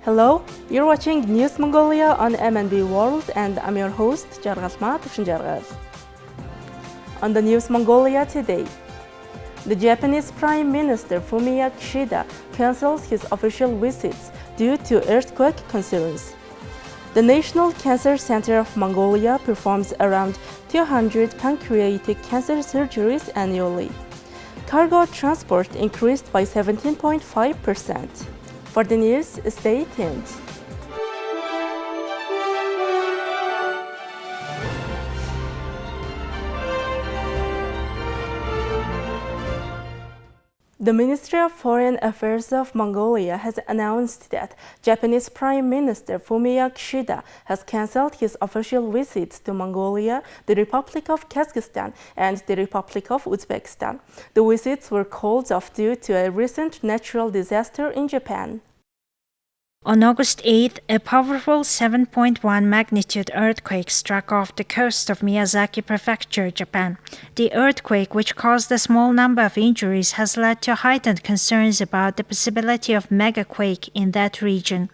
Hello, you're watching News Mongolia on MNB World and I'm your host, Jargalma Tufshinjargar. On the News Mongolia today, the Japanese Prime Minister Fumio Kishida cancels his official visits due to earthquake concerns. The National Cancer Center of Mongolia performs around 200 pancreatic cancer surgeries annually. Cargo transport increased by 17.5%. For the news, stay tuned. The Ministry of Foreign Affairs of Mongolia has announced that Japanese Prime Minister Fumio Kishida has cancelled his official visits to Mongolia, the Republic of Kazakhstan, and the Republic of Uzbekistan. The visits were called off due to a recent natural disaster in Japan. On August 8, a powerful 7.1 magnitude earthquake struck off the coast of Miyazaki Prefecture, Japan. The earthquake, which caused a small number of injuries, has led to heightened concerns about the possibility of megaquake in that region.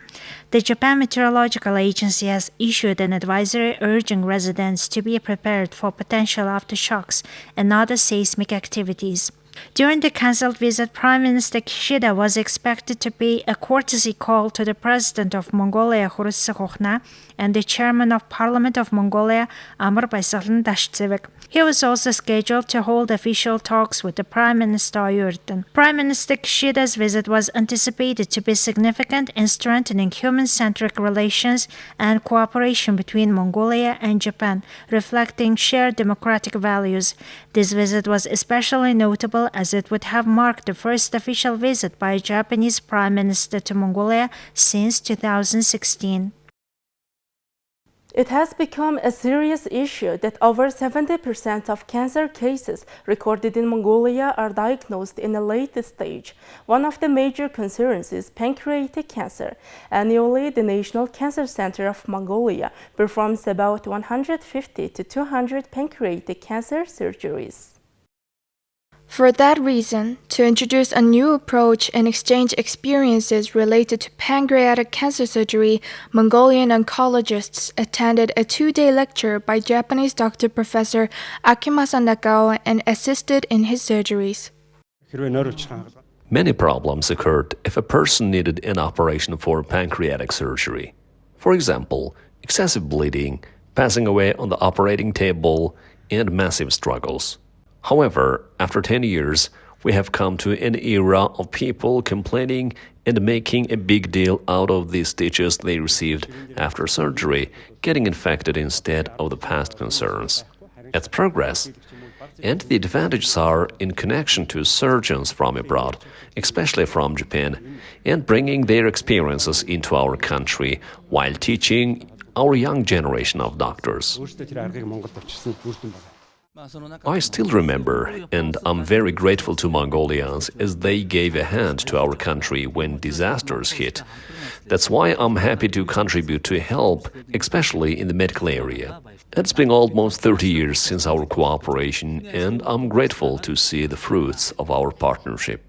The Japan Meteorological Agency has issued an advisory urging residents to be prepared for potential aftershocks and other seismic activities. During the cancelled visit, Prime Minister Kishida was expected to pay a courtesy call to the President of Mongolia, Khurelsukhna, and the Chairman of Parliament of Mongolia, Amur Baysalan Dashtsevik. He was also scheduled to hold official talks with the Prime Minister Oyurtun. Prime Minister Kishida's visit was anticipated to be significant in strengthening human-centric relations and cooperation between Mongolia and Japan, reflecting shared democratic values. This visit was especially notable as it would have marked the first official visit by a Japanese Prime Minister to Mongolia since 2016. It has become a serious issue that over 70% of cancer cases recorded in Mongolia are diagnosed in a late stage. One of the major concerns is pancreatic cancer. Annually, the National Cancer Center of Mongolia performs about 150 to 200 pancreatic cancer surgeries. For that reason, to introduce a new approach and exchange experiences related to pancreatic cancer surgery, Mongolian oncologists attended a 2-day lecture by Japanese doctor Professor Akimasa Nagao and assisted in his surgeries. Many problems occurred if a person needed an operation for pancreatic surgery. For example, excessive bleeding, passing away on the operating table, and massive struggles. However, after 10 years, we have come to an era of people complaining and making a big deal out of the stitches they received after surgery, getting infected instead of the past concerns. It's progress. And the advantages are in connection to surgeons from abroad, especially from Japan, and bringing their experiences into our country while teaching our young generation of doctors. I still remember, and I'm very grateful to Mongolians as they gave a hand to our country when disasters hit. That's why I'm happy to contribute to help, especially in the medical area. It's been almost 30 years since our cooperation, and I'm grateful to see the fruits of our partnership.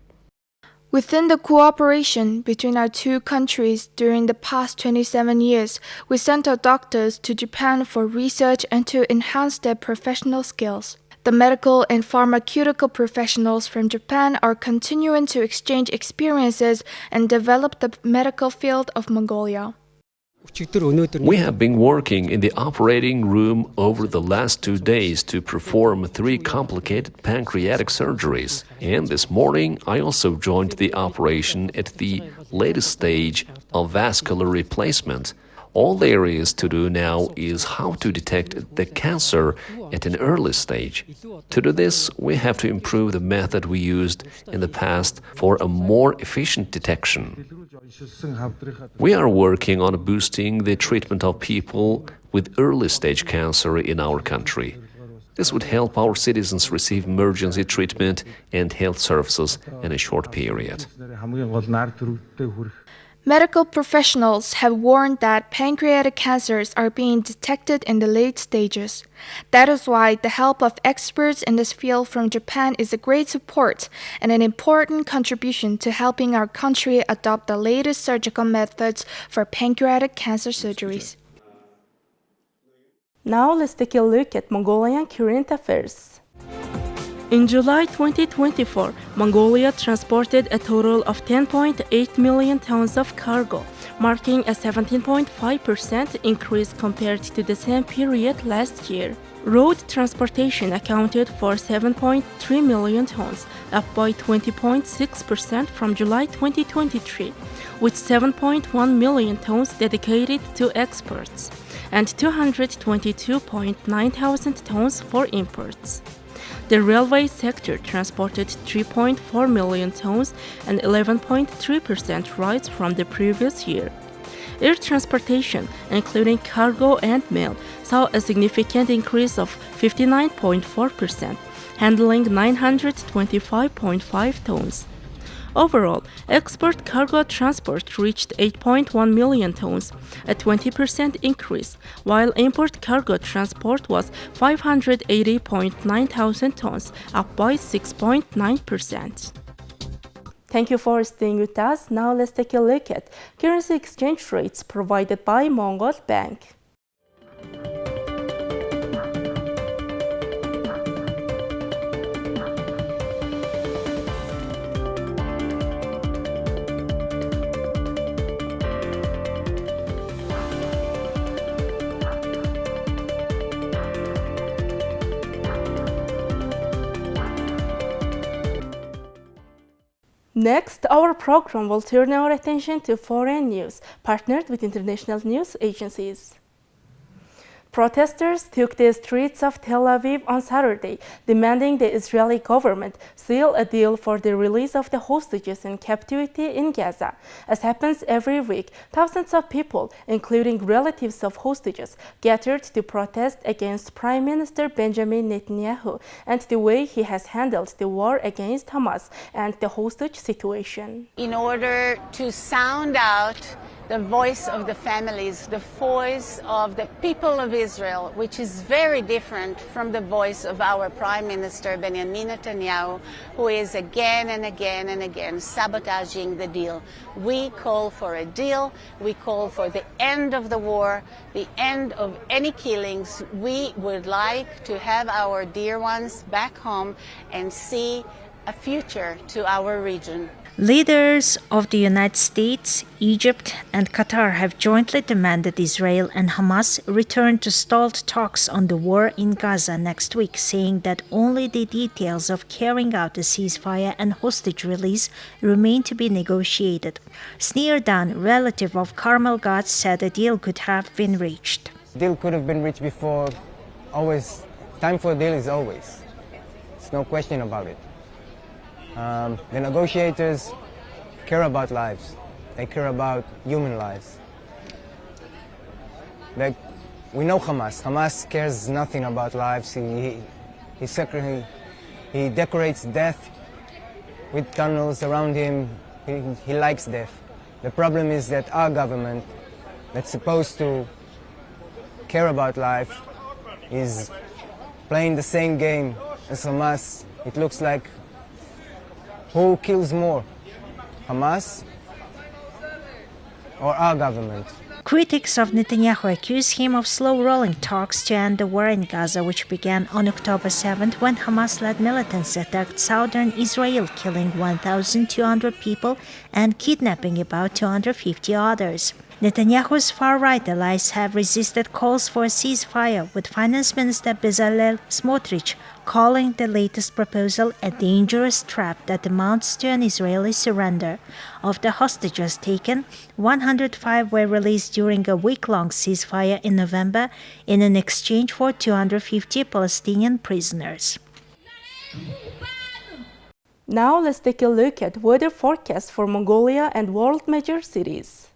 Within the cooperation between our two countries during the past 27 years, we sent our doctors to Japan for research and to enhance their professional skills. The medical and pharmaceutical professionals from Japan are continuing to exchange experiences and develop the medical field of Mongolia. We have been working in the operating room over the last 2 days to perform 3 complicated pancreatic surgeries. And this morning, I also joined the operation at the latest stage of vascular replacement. All there is to do now is how to detect the cancer at an early stage. To do this, we have to improve the method we used in the past for a more efficient detection. We are working on boosting the treatment of people with early-stage cancer in our country. This would help our citizens receive emergency treatment and health services in a short period. Medical professionals have warned that pancreatic cancers are being detected in the late stages. That is why the help of experts in this field from Japan is a great support and an important contribution to helping our country adopt the latest surgical methods for pancreatic cancer surgeries. Now let's take a look at Mongolian current affairs. In July 2024, Mongolia transported a total of 10.8 million tons of cargo, marking a 17.5% increase compared to the same period last year. Road transportation accounted for 7.3 million tons, up by 20.6% from July 2023, with 7.1 million tons dedicated to exports and 222.9 thousand tons for imports. The railway sector transported 3.4 million tons, an 11.3% rise from the previous year. Air transportation, including cargo and mail, saw a significant increase of 59.4%, handling 925.5 tons. Overall, export cargo transport reached 8.1 million tons, a 20% increase, while import cargo transport was 580.9 thousand tons, up by 6.9%. Thank you for staying with us. Now let's take a look at currency exchange rates provided by Mongol Bank. Next, our program will turn our attention to foreign news, partnered with international news agencies. Protesters took the streets of Tel Aviv on Saturday, demanding the Israeli government seal a deal for the release of the hostages in captivity in Gaza. As happens every week, thousands of people, including relatives of hostages, gathered to protest against Prime Minister Benjamin Netanyahu and the way he has handled the war against Hamas and the hostage situation. In order to sound out the voice of the families, the voice of the people of Israel, which is very different from the voice of our Prime Minister Benjamin Netanyahu, who is again and again and again sabotaging the deal. We call for a deal. We call for the end of the war, the end of any killings. We would like to have our dear ones back home and see a future to our region. Leaders of the United States, Egypt, and Qatar have jointly demanded Israel and Hamas return to stalled talks on the war in Gaza next week, saying that only the details of carrying out a ceasefire and hostage release remain to be negotiated. Sneer Dan, relative of Carmel Gad, said a deal could have been reached. Deal could have been reached before. Always, time for a deal is always. There's no question about it. The negotiators care about lives. They care about human lives. We know Hamas. Hamas cares nothing about lives. He decorates death with tunnels around him. He likes death. The problem is that our government, that's supposed to care about life, is playing the same game as Hamas. It looks like who kills more, Hamas or our government? Critics of Netanyahu accuse him of slow-rolling talks to end the war in Gaza, which began on October 7th when Hamas-led militants attacked southern Israel, killing 1,200 people and kidnapping about 250 others. Netanyahu's far-right allies have resisted calls for a ceasefire, with Finance Minister Bezalel Smotrich calling the latest proposal a dangerous trap that amounts to an Israeli surrender. Of the hostages taken, 105 were released during a week-long ceasefire in November in an exchange for 250 Palestinian prisoners. Now let's take a look at weather forecasts for Mongolia and world major cities.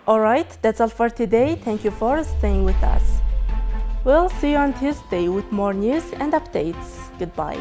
Alright, that's all for today. Thank you for staying with us. We'll see you on Tuesday with more news and updates. Goodbye.